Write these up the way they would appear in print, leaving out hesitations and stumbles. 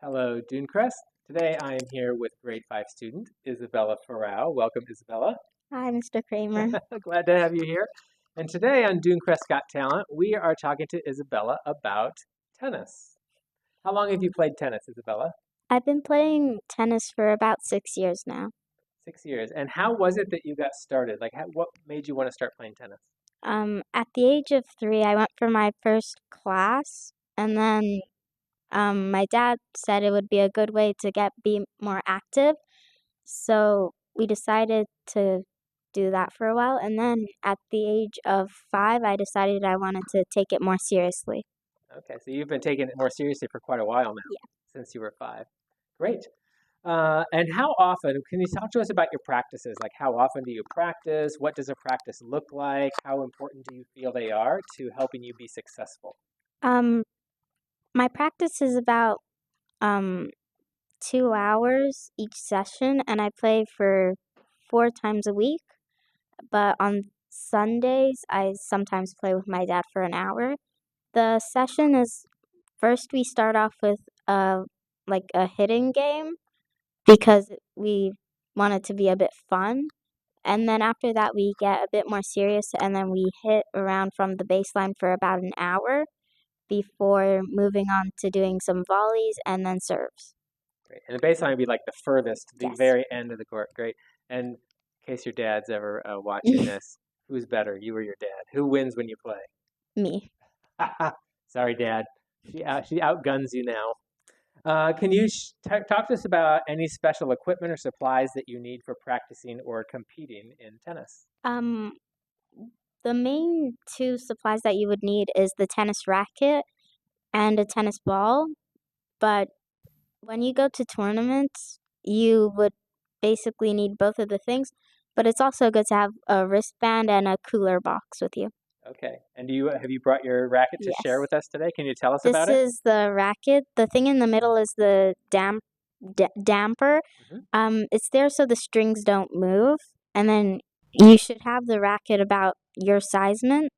Hello, Dunecrest. Today I am here with grade 5 student Isabella Farrow. Welcome, Isabella. Hi, Mr. Kramer. Glad to have you here. And today on Dunecrest Got Talent, we are talking to Isabella about tennis. How long have you played tennis, Isabella? I've been playing tennis for about 6 years now. 6 years. And how was it that you got started? What made you want to start playing tennis? At the age of 3, I went for my first class, and then my dad said it would be a good way to be more active, so we decided to do that for a while. And then at the age of 5, I decided I wanted to take it more seriously. Okay, so you've been taking it more seriously for quite a while now, Yeah. since you were 5. Great. And how often, can you talk to us about your practices? Like, how often do you practice? What does a practice look like? How important do you feel they are to helping you be successful? Um, my practice is about um 2 hours each session, and I play for 4 times a week. But on Sundays, I sometimes play with my dad for an hour. The session is first we start off with a hitting game because we want it to be a bit fun. And then after that, we get a bit more serious, and then we hit around from the baseline for about an hour before moving on to doing some volleys and then serves. Great. And the baseline would be like the furthest, the Yes. very end of the court. Great. And in case your dad's ever watching this, who's better, you or your dad? Who wins when you play? Me. Sorry, Dad. She outguns you now. Can you talk to us about any special equipment or supplies that you need for practicing or competing in tennis? Um, the main two supplies that you would need is the tennis racket and a tennis ball. But when you go to tournaments, you would basically need both of the things. But it's also good to have a wristband and a cooler box with you. Okay. And have you brought your racket to share Yes. with us today? Can you tell us This about it? is the racket. The thing in the middle is the damper. Hmm. It's there so the strings don't move, and then you should have the racket about your sizement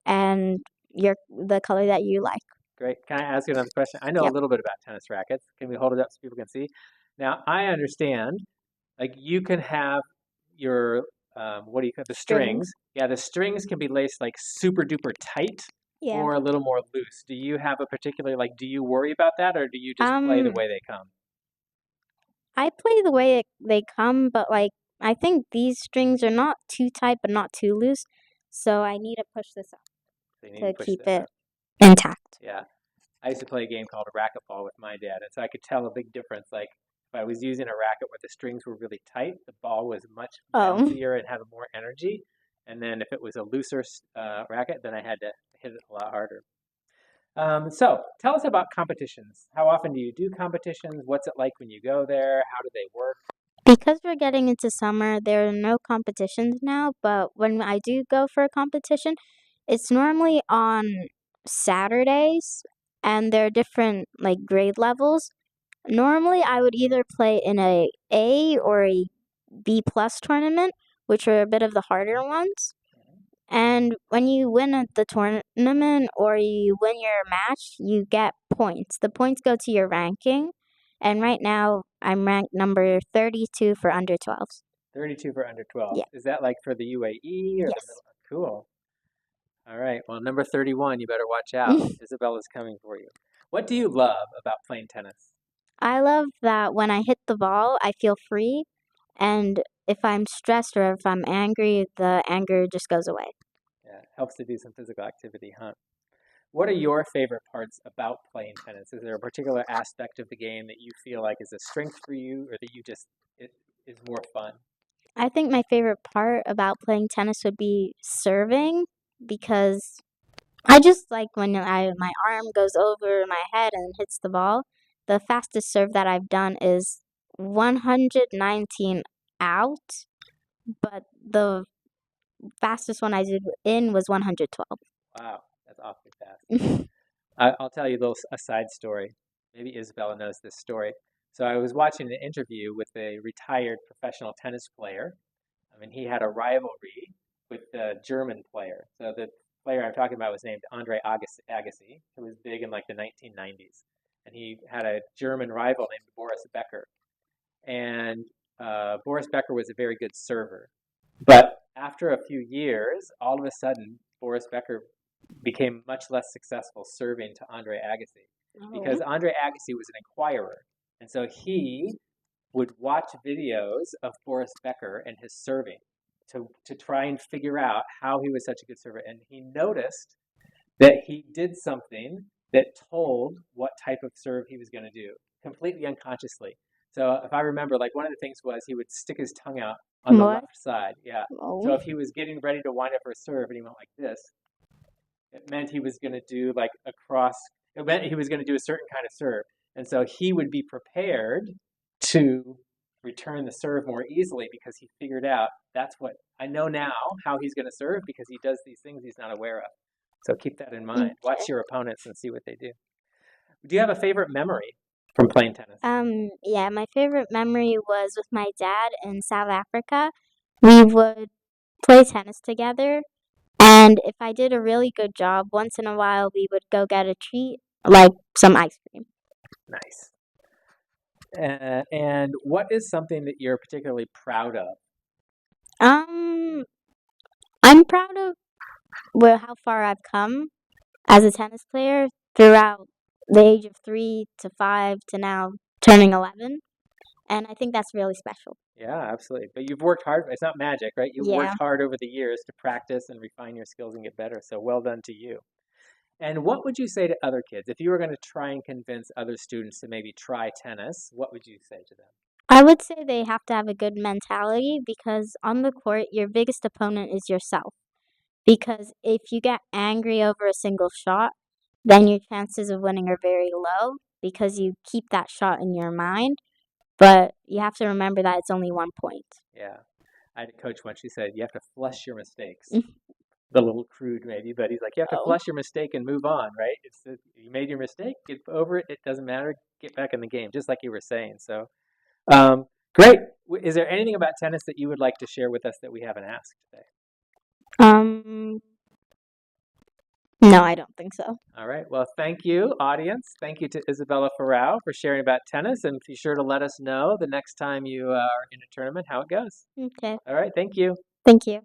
and the color that you like. Great. Can I ask you another question? I know a Yep. little bit about tennis rackets. Can we hold it up so people can see? Now, I understand, like you can have your what do you call the Strings. strings? Yeah, the strings can be laced like super duper tight Yeah. or a little more loose. Do you have a particular like? Do you worry about that, or do you just play the Um, way they come? I play the way they come, but I think these strings are not too tight but not too loose, so I need to push this up So you need to to push keep this it up. intact. Yeah. I used to play a game called racquetball with my dad, and so I could tell a big difference. Like if I was using a racket where the strings were really tight, the ball was much Oh. bouncier and had more energy. And then if it was a looser racket, then I had to hit it a lot harder. So tell us about competitions. How often do you do competitions? What's it like when you go there? How do they work? Because we're getting into summer, there are no competitions now, but when I do go for a competition, it's normally on Saturdays, and there are different grade levels. Normally, I would either play in a or a B+ tournament, which are a bit of the harder ones. And when you win the tournament or you win your match, you get points. The points go to your ranking. And right now, I'm ranked number 32 for under 12s. 32 for under 12. Yeah. Is that like for the UAE or the Yes. middle? Cool. All right. Well, number 31, you better watch out. Isabella's coming for you. What do you love about playing tennis? I love that when I hit the ball, I feel free. And if I'm stressed or if I'm angry, the anger just goes away. Yeah, it helps to do some physical activity, huh? What are your favorite parts about playing tennis? Is there a particular aspect of the game that you feel like is a strength for you or that it is more fun? I think my favorite part about playing tennis would be serving because I just like when my arm goes over my head and hits the ball. The fastest serve that I've done is 119 out, but the fastest one I did in was 112. Wow, that's awfully fast. I'll tell you a little a side story. Maybe Isabella knows this story. So I was watching an interview with a retired professional tennis player. I mean, he had a rivalry with the German player. So the player I'm talking about was named Andre Agassi, who was big in like the 1990s. and he had a German rival named Boris Becker. And Boris Becker was a very good server. But after a few years, all of a sudden, Boris Becker became much less successful serving to Andre Agassi because Andre Agassi was an inquirer. And so he would watch videos of Boris Becker and his serving to try and figure out how he was such a good server. And he noticed that he did something that told what type of serve he was going to do, completely unconsciously. So if I remember, like one of the things was he would stick his tongue out on the left side. Yeah. So if he was getting ready to wind up for a serve and he went like this, it meant he was going to do like a cross. It meant he was going to do a certain kind of serve. And so he would be prepared to return the serve more easily because he figured out that's what I know now how he's going to serve because he does these things he's not aware of. So keep that in mind. Watch your opponents and see what they do. Do you have a favorite memory from playing tennis? Yeah, my favorite memory was with my dad in South Africa. We would play tennis together, and if I did a really good job, once in a while we would go get a treat, like some ice cream. Nice. And what is something that you're particularly proud of? I'm proud of how far I've come as a tennis player throughout the age of 3 to 5 to now turning 11. And I think that's really special. Yeah, absolutely. But you've worked hard. It's not magic, right? You've worked hard over the years to practice and refine your skills and get better. So well done to you. And what would you say to other kids? If you were going to try and convince other students to maybe try tennis, what would you say to them? I would say they have to have a good mentality because on the court, your biggest opponent is yourself. Because if you get angry over a single shot, then your chances of winning are very low because you keep that shot in your mind. But you have to remember that it's only 1 point. Yeah. I had a coach once, she said, you have to flush your mistakes. A little crude maybe, but he's like, you have to flush your mistake and move on, right? You made your mistake, get over it, it doesn't matter, get back in the game, just like you were saying. So, great. Is there anything about tennis that you would like to share with us that we haven't asked today? No, I don't think so. All right. Well, thank you, audience. Thank you to Isabella Farao for sharing about tennis, and be sure to let us know the next time you are in a tournament how it goes. Okay. All right. Thank you. Thank you.